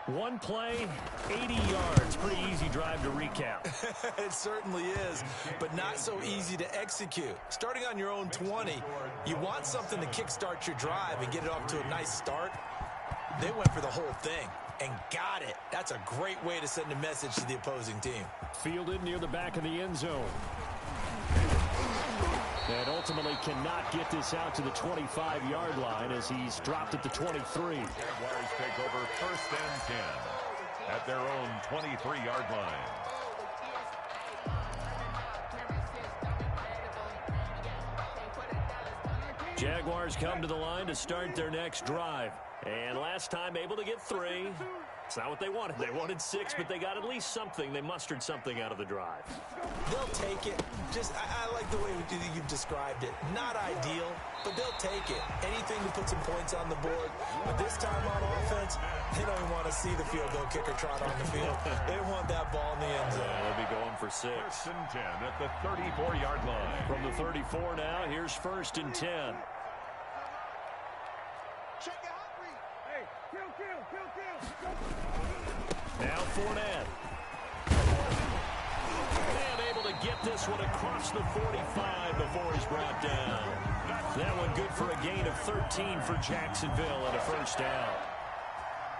One play, 80 yards. Pretty easy drive to recap. It certainly is, but not so easy to execute. Starting on your own 20, you want something to kickstart your drive and get it off to a nice start. They went for the whole thing and got it. That's a great way to send a message to the opposing team. Fielded near the back of the end zone. And ultimately cannot get this out to the 25-yard line as he's dropped at the 23. Jaguars take over 1st and 10 at their own 23-yard line. Jaguars come to the line to start their next drive. And last time able to get 3. It's not what they wanted. They wanted 6, but they got at least something. They mustered something out of the drive. They'll take it. I like the way you've described it. Not ideal, but they'll take it. Anything to put some points on the board. But this time on offense, they don't even want to see the field goal kicker trot on the field. They want that ball in the end zone. They'll be going for 6. 1st and 10 at the 34-yard line. From the 34 now, here's 1st and 10. Now Fournette. And able to get this one across the 45 before he's brought down. That one good for a gain of 13 for Jacksonville and a 1st down.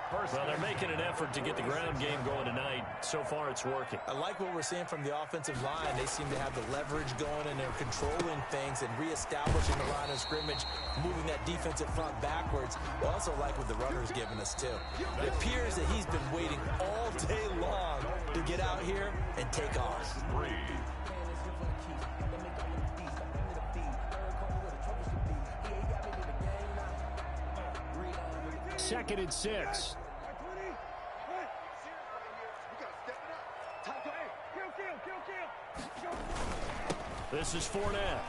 Well, they're making an effort to get the ground game going tonight. So far, it's working. I like what we're seeing from the offensive line. They seem to have the leverage going, and they're controlling things and reestablishing the line of scrimmage, moving that defensive front backwards. I also like what the runner's giving us, too. It appears that he's been waiting all day long to get out here and take off. 3. 2nd and 6. This is Fournette.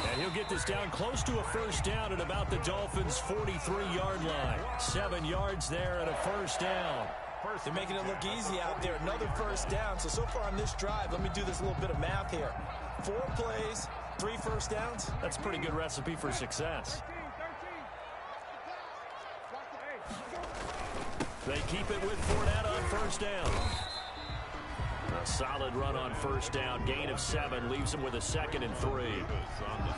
And he'll get this down close to a 1st down at about the Dolphins' 43-yard line. 7 yards there and a 1st down. They're making it look easy out there. Another 1st down. So far on this drive, let me do this little bit of math here. 4 plays, 3 1st downs. That's a pretty good recipe for success. They keep it with Fournette on 1st down. A solid run on 1st down. Gain of 7 leaves him with a 2nd and 3.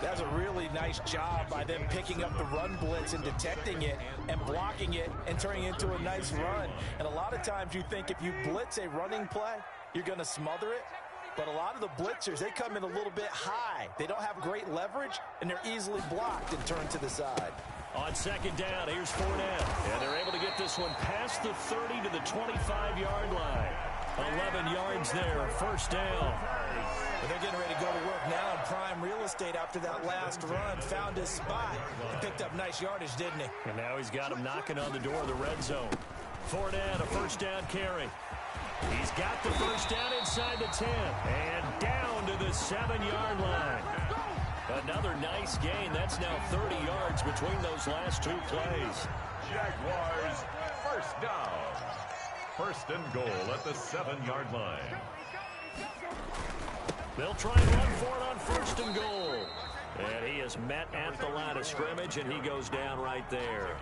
That's a really nice job by them picking up the run blitz and detecting it and blocking it and turning it into a nice run. And a lot of times you think if you blitz a running play, you're going to smother it. But a lot of the blitzers, they come in a little bit high. They don't have great leverage, and they're easily blocked and turned to the side. On 2nd down, here's Fournette. And they're able to get this one past the 30 to the 25-yard line. 11 yards there, 1st down. But they're getting ready to go to work now in prime real estate after that last run. Found his spot. He picked up nice yardage, didn't he? And now he's got him knocking on the door of the red zone. Fournette, a 1st down carry. He's got the 1st down inside the 10. And down to the 7-yard line. Another nice gain. That's now 30 yards between those last 2 plays. Jaguars 1st down. 1st and goal at the 7-yard line. They'll try and run for it on 1st and goal. And he is met at the line of scrimmage, and he goes down right there.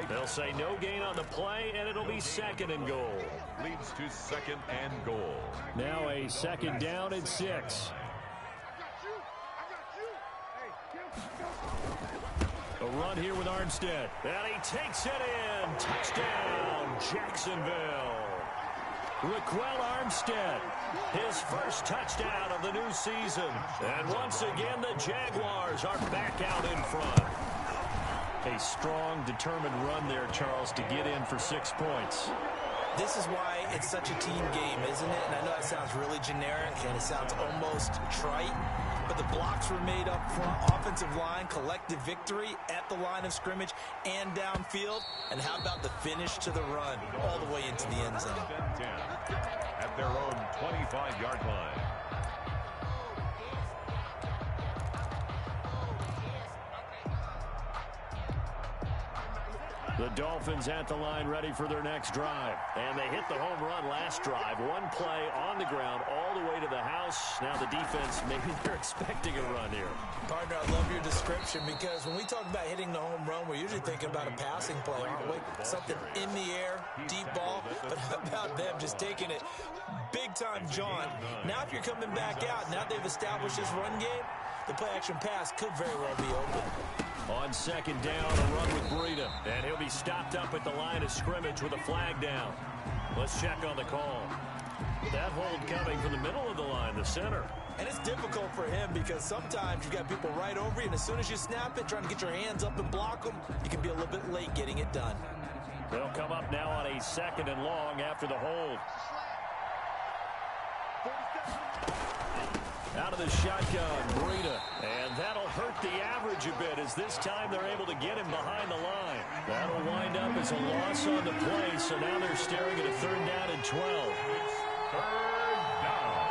They'll say no gain on the play, and it'll be 2nd and goal. Leads to 2nd and goal. Now a 2nd down and 6. A run here with Armstead. And he takes it in. Touchdown, Jacksonville. Raquel Armstead, his 1st touchdown of the new season. And once again, the Jaguars are back out in front. A strong, determined run there, Charles, to get in for 6 points. This is why it's such a team game, isn't it? And I know that sounds really generic and it sounds almost trite, but the blocks were made up front. Offensive line, collective victory at the line of scrimmage and downfield. And how about the finish to the run all the way into the end zone? At their own 25-yard line. The Dolphins at the line ready for their next drive. And they hit the home run last drive. One play on the ground all the way to the house. Now the defense, maybe they're expecting a run here. Partner, I love your description because when we talk about hitting the home run, we're usually thinking about a passing play, aren't we? Something in the air, deep ball. But how about them just taking it big time, John? Now if you're coming back out, now they've established this run game, the play-action pass could very well be open. On second down, a run with Breida. And he'll be stopped up at the line of scrimmage with a flag down. Let's check on the call. That hold coming from the middle of the line, the center. And it's difficult for him because sometimes you've got people right over you, and as soon as you snap it, trying to get your hands up and block them, you can be a little bit late getting it done. They'll come up now on a 2nd and long after the hold. Out of the shotgun, Breida. And that'll hurt the average a bit as this time they're able to get him behind the line. That'll wind up as a loss on the play, so now they're staring at a 3rd down and 12. Third down.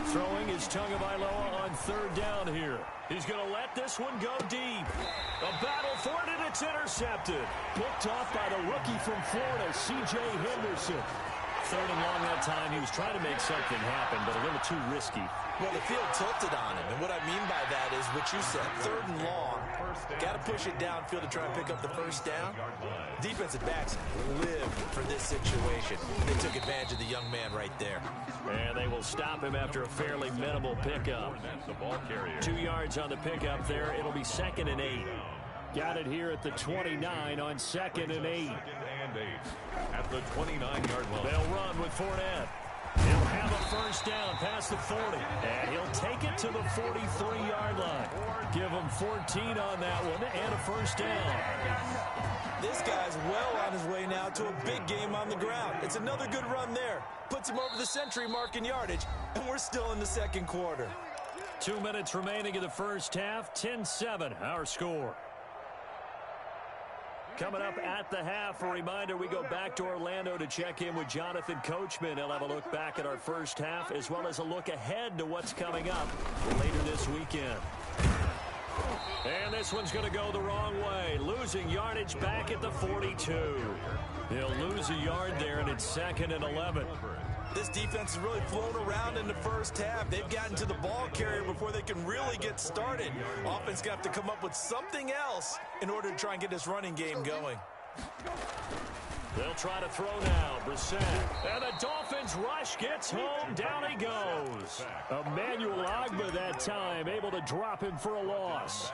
Throwing is Tagovailoa on 3rd down here. He's going to let this one go deep. A battle for it, and it's intercepted. Picked off by the rookie from Florida, C.J. Henderson. 3rd and long that time. He was trying to make something happen, but a little too risky. Well, the field tilted on him, and what I mean by that is what you said, 3rd and long. Got to push it downfield to try and pick up the 1st down. Defensive backs lived for this situation. They took advantage of the young man right there. And they will stop him after a fairly minimal pickup. 2 yards on the pickup there. It'll be 2nd and 8. Got it here at the 29 on 2nd and 8. At the 29-yard line. They'll run with Fournette. He'll have a 1st down past the 40. And he'll take it to the 43-yard line. Give him 14 on that one and a 1st down. This guy's well on his way now to a big game on the ground. It's another good run there. Puts him over the century mark in yardage, and we're still in the 2nd quarter. 2 minutes remaining in the 1st half. 10-7, our score. Coming up at the half, a reminder, we go back to Orlando to check in with Jonathan Coachman. He'll have a look back at our 1st half, as well as a look ahead to what's coming up later this weekend. And this one's going to go the wrong way. Losing yardage back at the 42. He'll lose a yard there, and it's 2nd and 11. This defense has really flown around in the 1st half. They've gotten to the ball carrier before they can really get started. Offense going to have to come up with something else in order to try and get this running game going. They'll try to throw now. Brissett. And the Dolphins rush gets home. Down he goes. Emmanuel Ogbah that time able to drop him for a loss.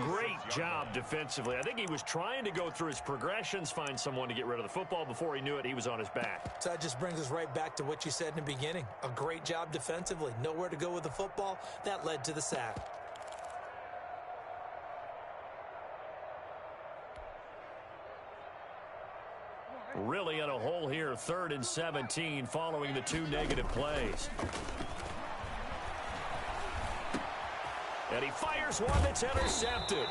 Great job defensively. I think he was trying to go through his progressions, find someone to get rid of the football. Before he knew it, he was on his back. So that just brings us right back to what you said in the beginning. A great job defensively. Nowhere to go with the football. That led to the sack. Really in a hole here, 3rd and 17 following the 2 negative plays. And he fires one that's intercepted.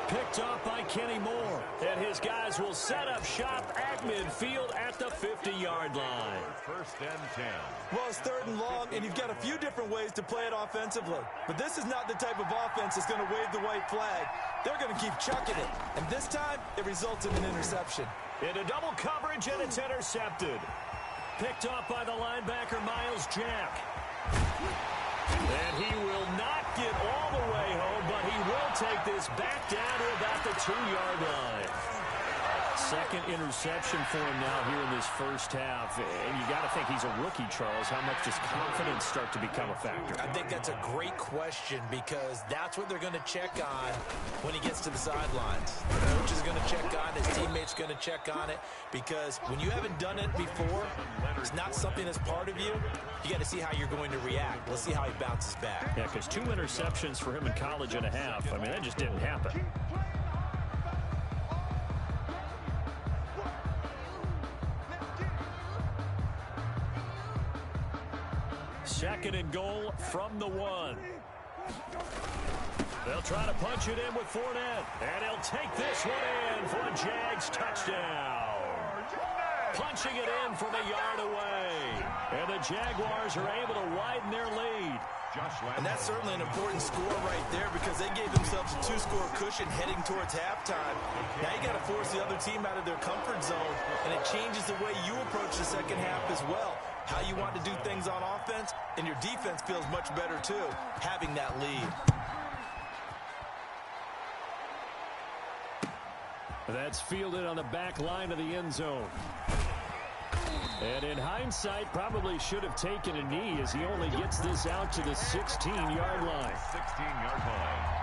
Picked off by Kenny Moore. And his guys will set up shop at midfield at the 50-yard line. 1st and 10. Well, it's 3rd and long, and you've got a few different ways to play it offensively. But this is not the type of offense that's going to wave the white flag. They're going to keep chucking it. And this time, it results in an interception. Into double coverage, and it's intercepted. Picked off by the linebacker, Miles Jack. And he will not get all the way home, but he will take this back down to about the 2-yard line. 2nd interception for him now here in this 1st half. And you got to think he's a rookie, Charles. How much does confidence start to become a factor? I think that's a great question because that's what they're going to check on when he gets to the sidelines. The coach is going to check on, his teammates going to check on it because when you haven't done it before, it's not something that's part of you. You got to see how you're going to react. Let's see how he bounces back. Yeah, because 2 interceptions for him in college and a half. I mean, that just didn't happen. 2nd and goal from the 1. They'll try to punch it in with Fournette. And he'll take this one in for a Jags touchdown. Punching it in from a yard away. And the Jaguars are able to widen their lead. And that's certainly an important score right there because they gave themselves a 2-score cushion heading towards halftime. Now you got to force the other team out of their comfort zone, and it changes the way you approach the second half as well. How you want to do things on offense, and your defense feels much better too, having that lead. That's fielded on the back line of the end zone. And in hindsight, probably should have taken a knee as he only gets this out to the 16-yard line. 16-yard line.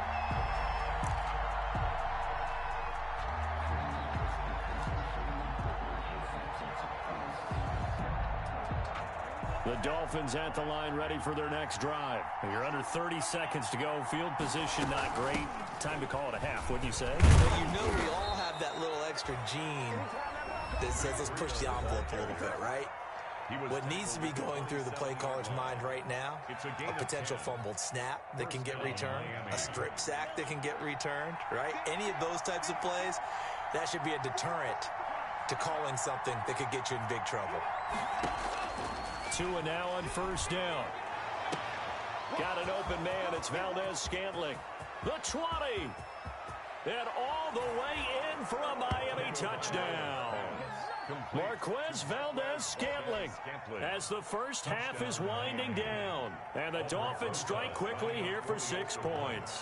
The Dolphins at the line ready for their next drive. You're under 30 seconds to go. Field position not great. Time to call it a half, wouldn't you say? But you know we all have that little extra gene that says let's push the envelope a little bit, right? What needs to be going through the play caller's mind right now, a potential fumbled snap that can get returned, a strip sack that can get returned, right? Any of those types of plays, that should be a deterrent to calling something that could get you in big trouble. 2 and now on first down. Got an open man. It's Valdez-Scantling. The 20. And all the way in for a Miami touchdown. Marquez Valdez-Scantling as the first half is winding down. And the Dolphins strike quickly here for 6 points.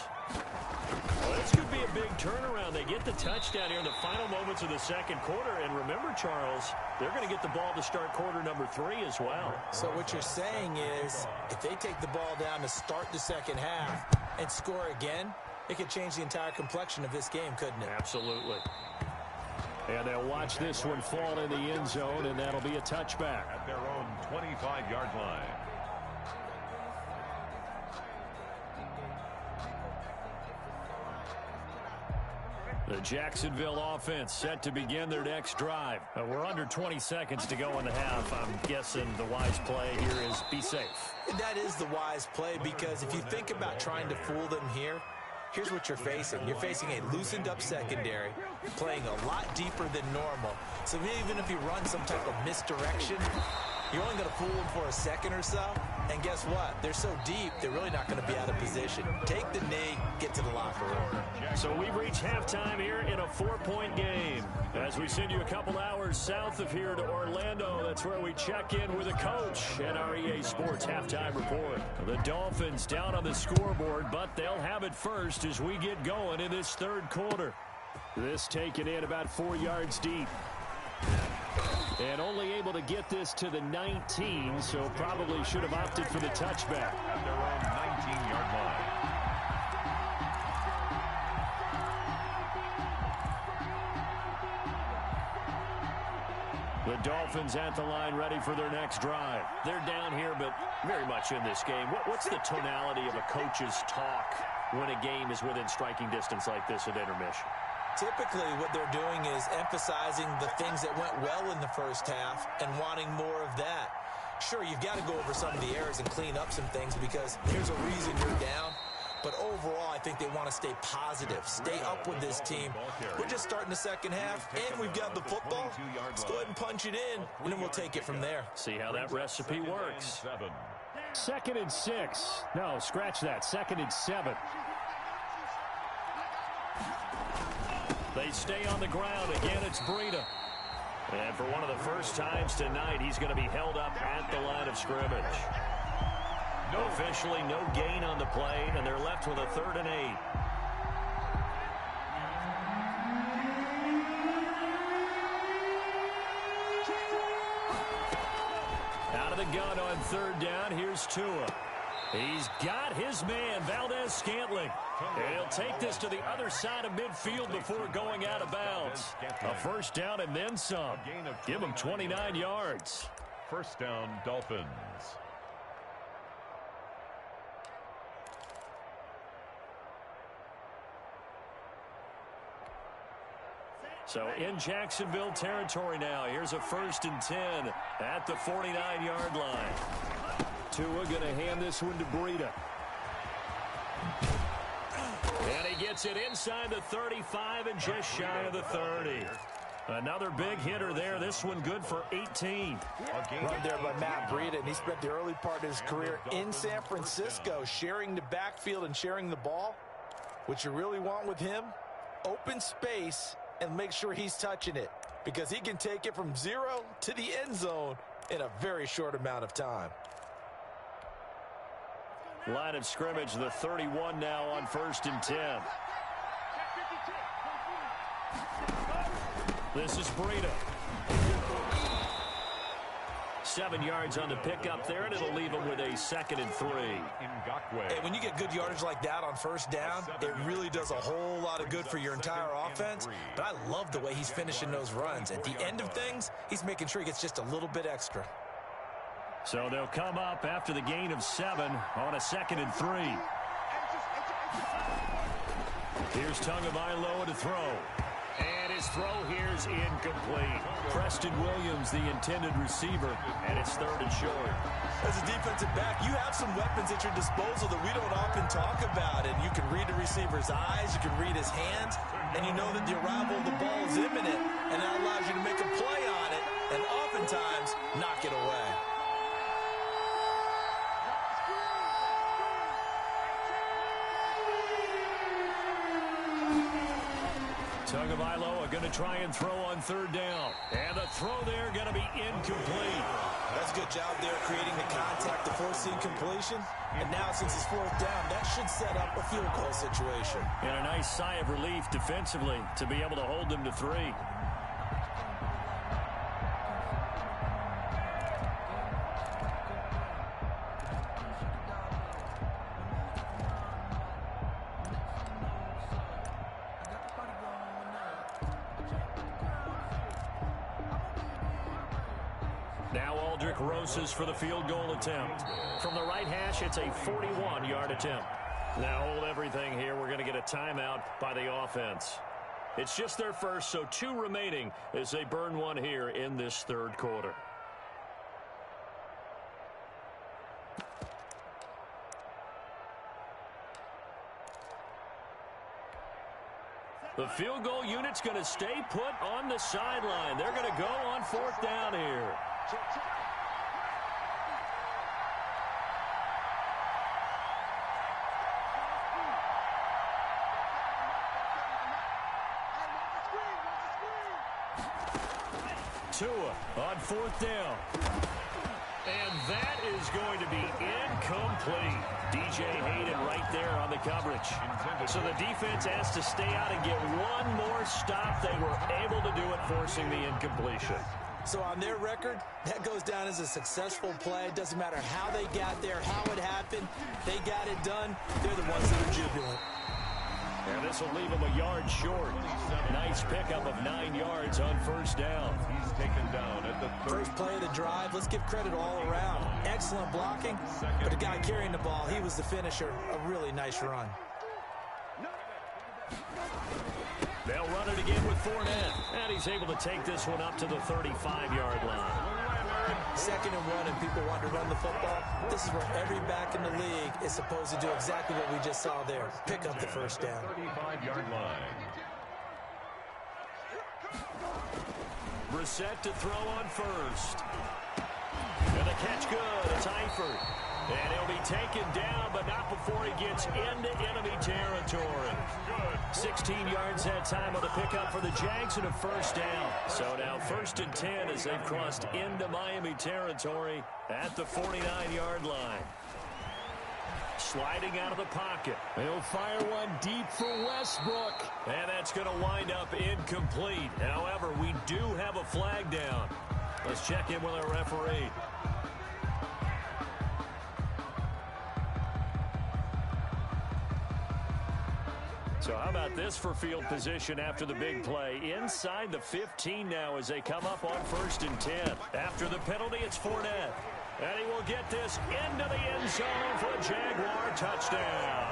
Well, this could be a big turnaround. They get the touchdown here in the final moments of the second quarter. And remember, Charles, they're going to get the ball to start quarter number 3 as well. So what you're saying is if they take the ball down to start the second half and score again, it could change the entire complexion of this game, couldn't it? Absolutely. And they'll watch this one fall in the end zone, and that'll be a touchback. At their own 25-yard line. The Jacksonville offense set to begin their next drive. We're under 20 seconds to go in the half. I'm guessing the wise play here is be safe. That is the wise play because if you think about trying to fool them here, here's what you're facing. You're facing a loosened up secondary, playing a lot deeper than normal. So even if you run some type of misdirection, you're only going to fool them for a second or so. And guess what? They're so deep, they're really not going to be out of position. Take the knee, get to the locker room. So we've reached halftime here in a 4-point game. As we send you a couple hours south of here to Orlando, that's where we check in with a coach at our EA Sports Halftime Report. The Dolphins down on the scoreboard, but they'll have it first as we get going in this third quarter. This taken in about 4 yards deep. And only able to get this to the 19, so probably should have opted for the touchback. At their own 19-yard line. The Dolphins at the line ready for their next drive. They're down here, but very much in this game. What's the tonality of a coach's talk when a game is within striking distance like this at intermission? Typically, what they're doing is emphasizing the things that went well in the first half and wanting more of that. Sure, you've got to go over some of the errors and clean up some things because there's a reason you're down. But overall, I think they want to stay positive, stay up with this team. We're just starting the second half, and we've got the football. Let's go ahead and punch it in, and then we'll take it from there. See how that recipe works. 2nd and 6. No, scratch that. 2nd and 7. They stay on the ground. Again, it's Breida. And for one of the first times tonight, he's going to be held up at the line of scrimmage. Officially, no gain on the play, and they're left with a 3rd and 8. Out of the gun on 3rd down, here's Tua. He's got his man, Valdez-Scantling. And he'll take this to the other side of midfield before going out of bounds. A first down and then some. Give him 29 yards. First down, Dolphins. So in Jacksonville territory now. Here's a 1st and 10 at the 49-yard line. Tua going to hand this one to Breida. And he gets it inside the 35 and just shy of the 30. Another big hitter there. This one good for 18. Run there by Matt Breida, and he spent the early part of his career in San Francisco, sharing the backfield and sharing the ball. What you really want with him, open space and make sure he's touching it, because he can take it from 0 to the end zone in a very short amount of time. Line of scrimmage, the 31 now on 1st and 10. This is Breida. 7 yards on the pickup there, and it'll leave him with a 2nd and 3. Hey, when you get good yardage like that on first down, it really does a whole lot of good for your entire offense. But I love the way he's finishing those runs. At the end of things, he's making sure he gets just a little bit extra. So they'll come up after the gain of 7 on a 2nd and 3. Here's Tagovailoa to throw. And his throw here is incomplete. Preston Williams, the intended receiver, and it's 3rd and short. As a defensive back, you have some weapons at your disposal that we don't often talk about. And you can read the receiver's eyes, you can read his hands, and you know that the arrival of the ball is imminent, and that allows you to make a play on it and oftentimes knock it away. Tagovailoa going to try and throw on 3rd down. And the throw there going to be incomplete. That's a good job there creating the contact to force the incompletion. And now since it's 4th down, that should set up a field goal situation. And a nice sigh of relief defensively to be able to hold them to 3. Roses for the field goal attempt. From the right hash, it's a 41-yard attempt. Now hold everything here. We're going to get a timeout by the offense. It's just their first, so 2 remaining as they burn one here in this 3rd quarter. The field goal unit's going to stay put on the sideline. They're going to go on 4th down here. Tua on 4th down. And that is going to be incomplete. DJ Hayden right there on the coverage. So the defense has to stay out and get one more stop. They were able to do it, forcing the incompletion. So on their record, that goes down as a successful play. It doesn't matter how they got there, how it happened. They got it done. They're the ones that are jubilant. And this will leave him a yard short. Nice pickup of 9 yards on 1st down. He's taken down at the first play of the drive. Let's give credit all around. Excellent blocking, but the guy carrying the ball, he was the finisher. A really nice run. They'll run it again with Fournette. And he's able to take this one up to the 35-yard line. 2nd and 1, and people want to run the football. This is where every back in the league is supposed to do exactly what we just saw there. Pick up the 1st down. 35-yard line. Brissett to throw on 1st. And the catch good. It's Eifert. And he'll be taken down, but not before he gets into enemy territory. 16 yards that time on the pickup for the Jags and a 1st down. So now 1st and 10 as they've crossed into Miami territory at the 49-yard line. Sliding out of the pocket. He'll fire one deep for Westbrook. And that's going to wind up incomplete. However, we do have a flag down. Let's check in with our referee. So how about this for field position after the big play? Inside the 15 now as they come up on 1st and 10. After the penalty, it's Fournette. And he will get this into the end zone for a Jaguar touchdown.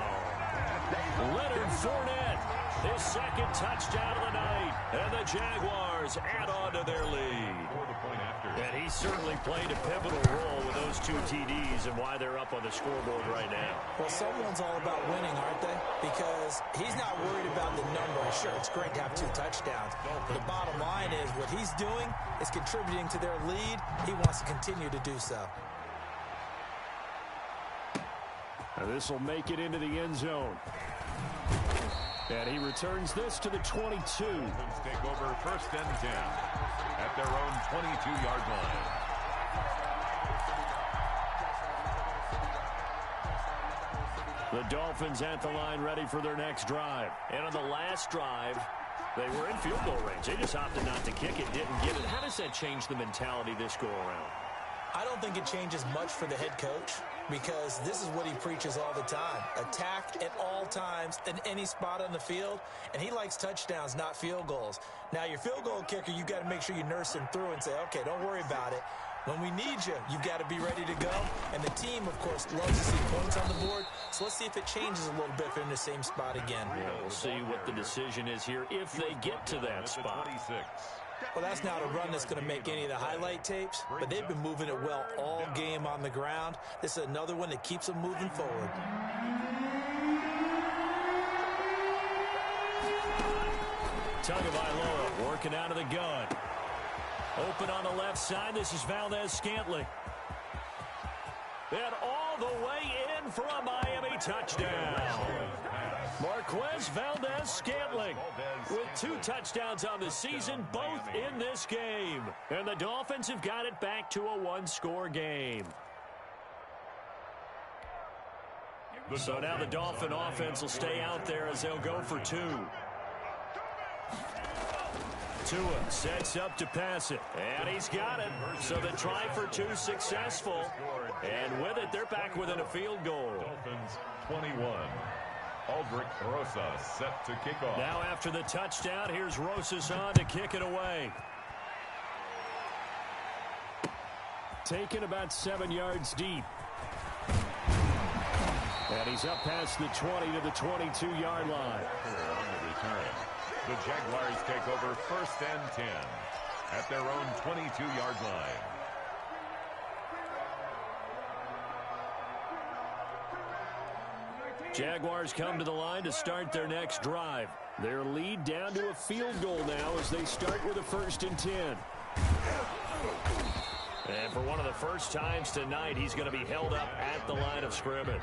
Leonard Fournette, his 2nd touchdown of the night. And the Jaguars add on to their lead. For the point after. And he certainly played a pivotal role with those 2 TDs and why they're up on the scoreboard right now. Well, someone's all about winning, aren't they? Because he's not worried about the number. Sure, it's great to have 2 touchdowns. But the bottom line is what he's doing is contributing to their lead. He wants to continue to do so. And this will make it into the end zone. And he returns this to the 22. Dolphins take over 1st and 10 at their own 22-yard line. The Dolphins at the line ready for their next drive. And on the last drive, they were in field goal range. They just opted not to kick it, didn't get it. How does that change the mentality this go-around? I don't think it changes much for the head coach because this is what he preaches all the time. Attack at all times in any spot on the field, and he likes touchdowns, not field goals. Now, your field goal kicker, you've got to make sure you nurse him through and say, okay, don't worry about it. When we need you, you've got to be ready to go. And the team, of course, loves to see points on the board. So let's see if it changes a little bit if they're in the same spot again. Yeah, we'll see what the decision is here if they get to that spot. Well, that's not a run that's going to make any of the highlight tapes, but they've been moving it well all game on the ground. This is another one that keeps them moving forward. Tagovailoa working out of the gun. Open on the left side. This is Valdez-Scantling. And all the way in for a Miami touchdown. Marquez Valdez-Scantling with 2 touchdowns on the season, both in this game. And the Dolphins have got it back to a 1-score game. So now the Dolphin offense will stay out there as they'll go for 2. Tua sets up to pass it, and he's got it. So the try for 2 successful, and with it, they're back within a field goal. Dolphins 21. Aldrich Rosas set to kick off. Now after the touchdown, here's Rosas on to kick it away. Taken about 7 yards deep. And he's up past the 20 to the 22-yard line. On the return. The Jaguars take over 1st and 10 at their own 22-yard line. Jaguars come to the line to start their next drive. Their lead down to a field goal now as they start with a 1st and 10. And for one of the first times tonight, he's going to be held up at the line of scrimmage.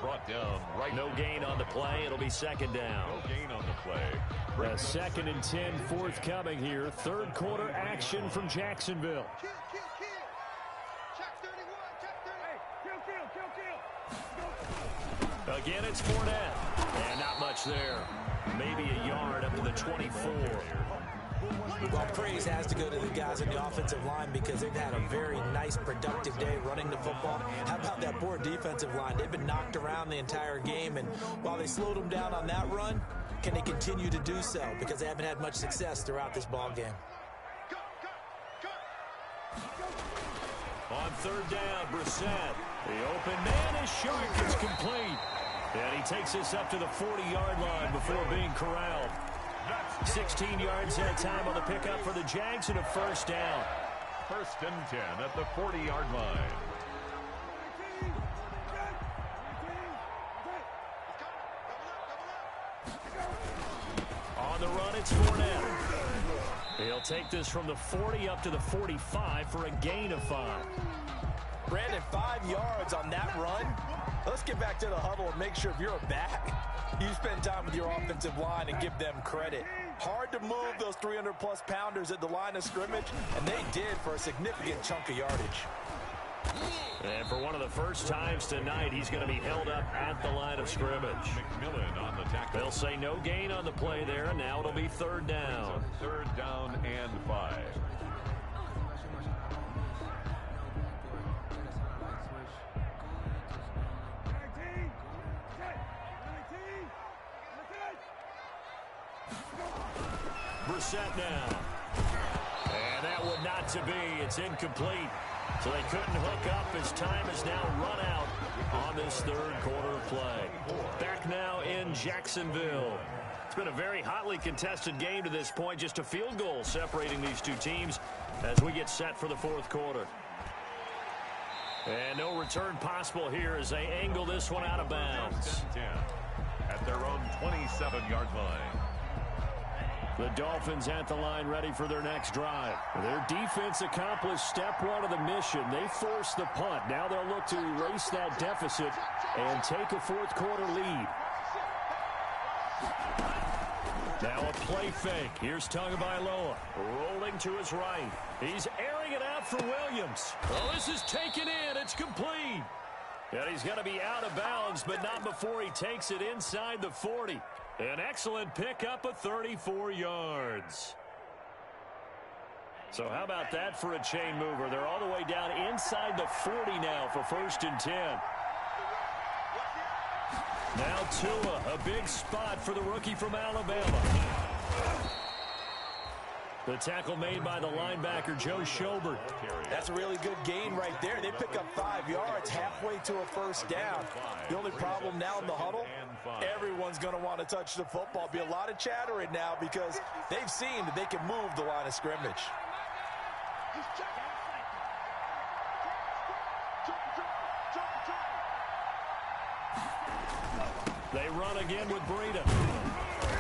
Brought down right. No gain on the play. It'll be 2nd down. No gain on the play. A 2nd and 10 forthcoming here. 3rd quarter action from Jacksonville. Again, it's Fournette. And not much there. Maybe a yard up to the 24. Well, praise has to go to the guys on the offensive line because they've had a very nice, productive day running the football. How about that poor defensive line? They've been knocked around the entire game, and while they slowed them down on that run, can they continue to do so? Because they haven't had much success throughout this ball game. On 3rd down, Brissett. The open man is short. It's complete. And he takes this up to the 40-yard line before being corralled. 16 yards at a time on the pickup for the Jags and a 1st down. 1st and 10 at the 40-yard line. On the run, it's Fournette. He'll take this from the 40 up to the 45 for a gain of 5. Brandon, 5 yards on that run. Let's get back to the huddle and make sure if you're a back, you spend time with your offensive line and give them credit. Hard to move those 300-plus pounders at the line of scrimmage, and they did for a significant chunk of yardage. And for one of the first times tonight, he's going to be held up at the line of scrimmage. McMillan on the tackle. They'll say no gain on the play there, and now it'll be 3rd down. 3rd down and 5. Brissett now. And that would not to be. It's incomplete. So they couldn't hook up as time is now run out on this 3rd quarter play. Back now in Jacksonville. It's been a very hotly contested game to this point. Just a field goal separating these 2 teams. as we get set for the fourth quarter. And no return possible here as they angle this one out of bounds. 10 at their own 27-yard line. The Dolphins at the line ready for their next drive. Their defense accomplished step one of the mission. They forced the punt. Now they'll look to erase that deficit and take a fourth quarter lead. Now a play fake. Here's Tagovailoa rolling to his right. He's airing it out for Williams. Oh, this is taken in. It's complete. And he's going to be out of bounds, but not before he takes it inside the 40. An excellent pickup of 34 yards. So how about that for a chain mover? They're all the way down inside the 40 now for 1st and 10. Now Tua, a big spot for the rookie from Alabama. The tackle made by the linebacker, Joe Schobert. That's a really good gain right there. They pick up 5 yards halfway to a first down. The only problem now in the huddle, everyone's going to want to touch the football. Be a lot of chattering now because they've seen that they can move the line of scrimmage. They run again with Breida.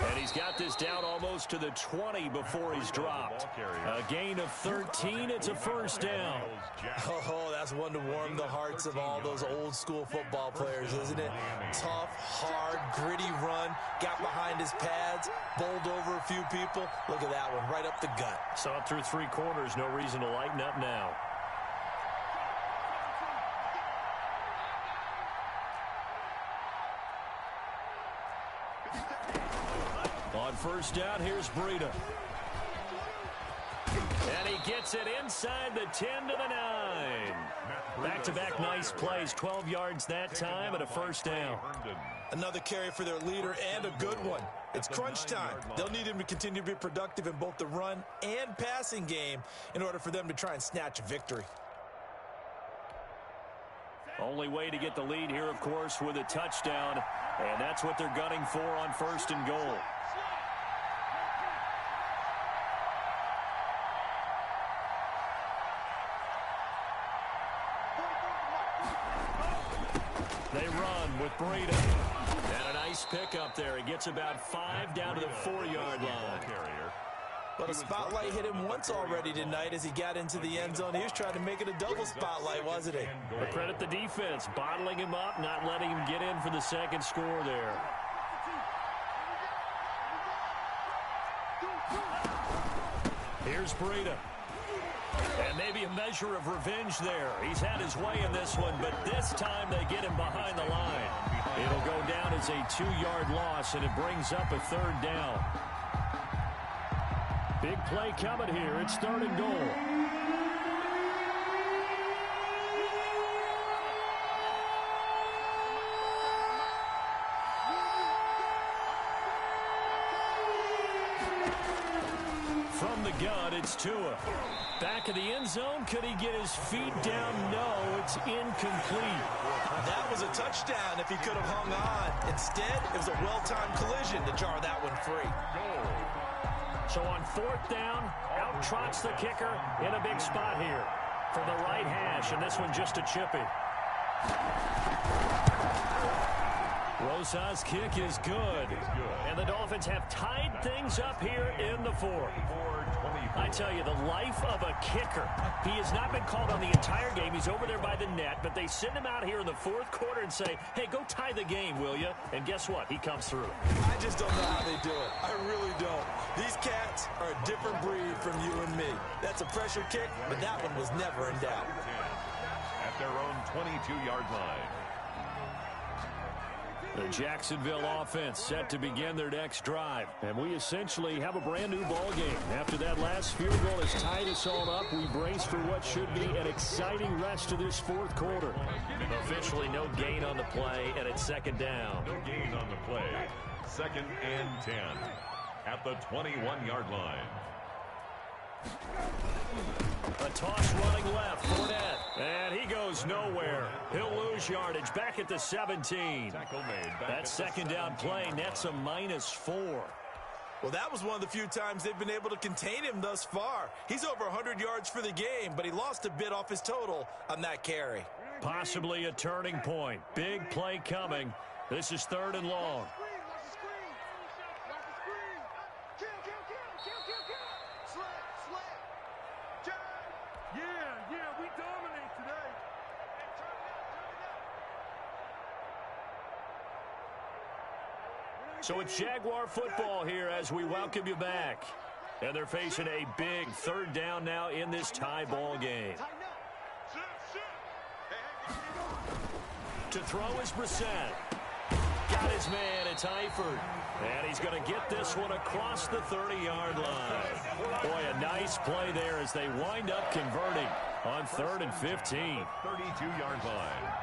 And he's got this down almost to the 20 before he's dropped. A gain of 13. It's a first down. Oh, that's one to warm the hearts of all those old school football players, isn't it? Tough, hard, gritty run. Got behind his pads, bowled over a few people. Look at that one, right up the gut. Saw it through 3 quarters. No reason to lighten up now. On first down, here's Breida. And he gets it inside the 10 to the 9. Back-to-back nice plays, 12 yards that time and a first down. Another carry for their leader and a good one. It's crunch time. They'll need him to continue to be productive in both the run and passing game in order for them to try and snatch a victory. Only way to get the lead here, of course, with a touchdown. And that's what they're gunning for on 1st and goal. They run with Breida. And a nice pickup there. He gets about 5 down to the 4-yard line. But a spotlight hit him once already tonight as he got into the end zone. He was trying to make it a double spotlight, wasn't he? But credit the defense, bottling him up, not letting him get in for the second score there. Here's Breida. And maybe a measure of revenge there. He's had his way in this one, but this time they get him behind the line. It'll go down as a 2-yard loss, and it brings up a 3rd down. Big play coming here. It's 3rd and goal. From the gun, it's Tua. Back of the end zone. Could he get his feet down? No, it's incomplete. That was a touchdown if he could have hung on. Instead, it was a well-timed collision to jar that one free. So on 4th down, out trots the kicker in a big spot here from the right hash, and this one just a chippy. Rosa's kick is good. And the Dolphins have tied things up here in the 4th. I tell you, the life of a kicker. He has not been called on the entire game. He's over there by the net, but they send him out here in the 4th quarter and say, hey, go tie the game, will you? And guess what? He comes through. I just don't know how they do it. I really don't. These cats are a different breed from you and me. That's a pressure kick, but that one was never in doubt. At their own 22-yard line. The Jacksonville offense set to begin their next drive. And we essentially have a brand new ball game. After that last field goal has tied us all up, we brace for what should be an exciting rest of this 4th quarter. Officially no gain on the play, and it's 2nd down. No gain on the play. 2nd and 10 at the 21-yard line. A toss running left, Fournette, and he goes nowhere. He'll lose yardage back at the 17. That 2nd down play nets a -4. Well, that was one of the few times they've been able to contain him thus far. He's over 100 yards for the game, but he lost a bit off his total on that carry. Possibly a turning point. Big play coming. This is 3rd and long. We dominate today. So it's Jaguar football here as we welcome you back. And they're facing a big 3rd down now in this tie ball game. To throw is Brissett. Got his man, it's Eifert. And he's going to get this one across the 30-yard line. Boy, a nice play there as they wind up converting on 3rd and 15. 32-yard line.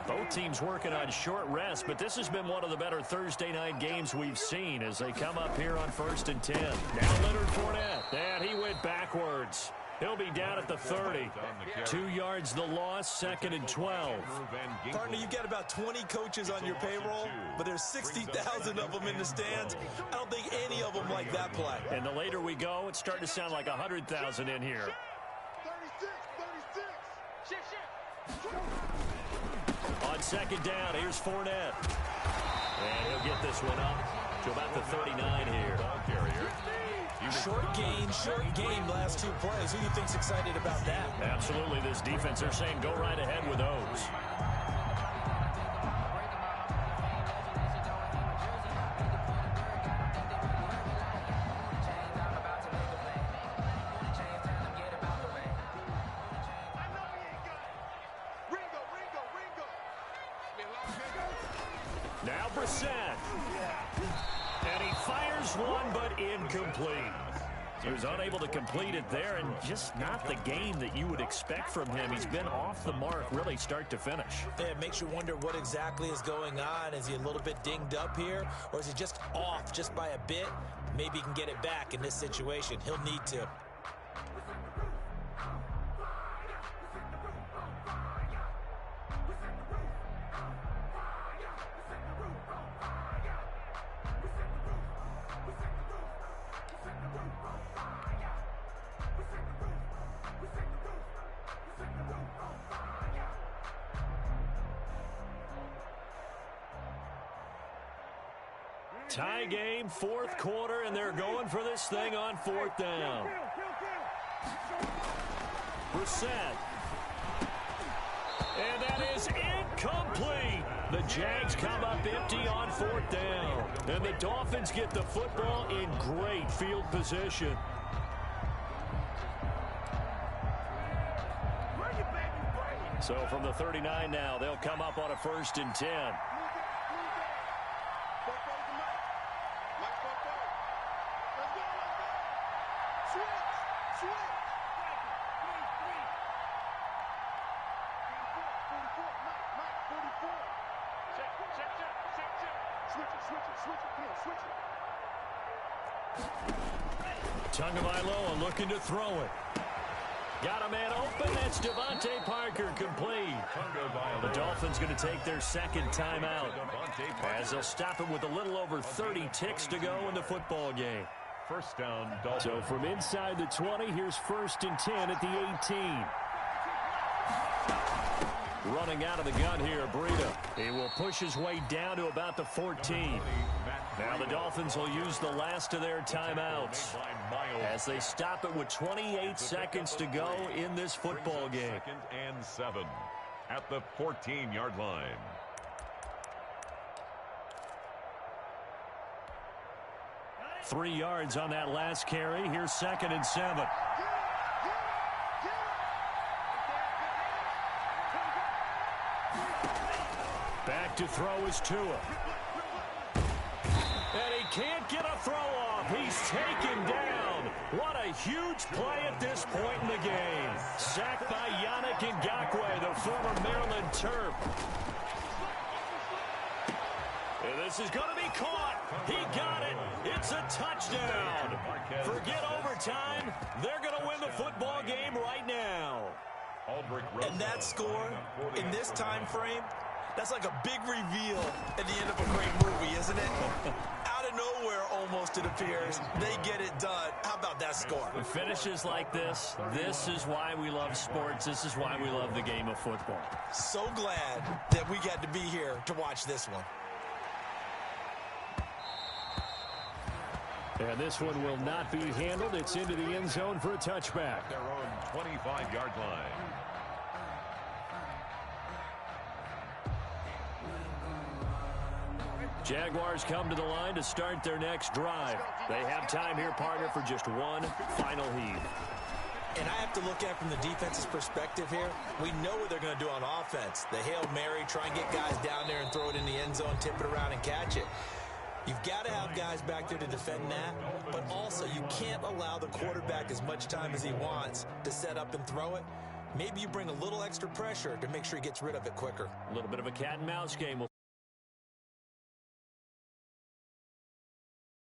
Both teams working on short rest, but this has been one of the better Thursday night games we've seen as they come up here on 1st and 10. Now Leonard Fournette, and he went backwards. He'll be down at the 30. 2 yards the loss, 2nd and 12. Partner, you've got about 20 coaches on your payroll, but there's 60,000 of them in the stands. I don't think any of them like that play. And the later we go, it's starting to sound like 100,000 in here. 36. On 2nd down, here's Fournette. And he'll get this one up to about the 39 here. Short gain, last 2 plays. Who do you think's excited about that? Absolutely, this defense, they're saying go right ahead with those. Now Brissett. And he fires one, but incomplete. He was unable to complete it there, and just not the game that you would expect from him. He's been off the mark, really start to finish. Yeah, it makes you wonder what exactly is going on. Is he a little bit dinged up here, or is he just off just by a bit? Maybe he can get it back in this situation. He'll need to. Tie game, 4th quarter, and they're going for this thing on 4th down. Brissett. And that is incomplete. The Jags come up empty on 4th down. And the Dolphins get the football in great field position. So from the 39 now, they'll come up on a 1st and 10. Tagovailoa looking to throw it. Got a man open. That's Devontae Parker complete. The Dolphins going to take their 2nd timeout as they'll stop it with a little over 30 ticks to go in the football game. 1st down, Dolphins. So from inside the 20, here's 1st and 10 at the 18. Running out of the gun here, Breida. He will push his way down to about the 14. Now the Dolphins will use the last of their timeouts as they stop it with 28 seconds to go in this football game. 2nd and 7 at the 14-yard line. Three yards on that last carry. Here's 2nd and 7. Back to throw is Tua. And he can't get a throw off. He's taken down. What a huge play at this point in the game. Sacked by Yannick Ngakoue, the former Maryland Terp. And this is going to be caught. He got it. It's a touchdown. Forget overtime. They're going to win the football game right now. And that score in this time frame, That's like a big reveal at the end of a great movie, isn't it? Out of nowhere, almost, it appears. They get it done. How about that score? With finishes like this is why we love sports. This is why we love the game of football. So glad that we got to be here to watch this one. And this one will not be handled. It's into the end zone for a touchback. Their own 25-yard line. Jaguars come to the line to start their next drive. They have time here, partner, for just one final heave. And I have to look at it from the defense's perspective here. We know what they're going to do on offense. The Hail Mary, try and get guys down there and throw it in the end zone, tip it around and catch it. You've got to have guys back there to defend that, but also you can't allow the quarterback as much time as he wants to set up and throw it. Maybe you bring a little extra pressure to make sure he gets rid of it quicker. A little bit of a cat and mouse game.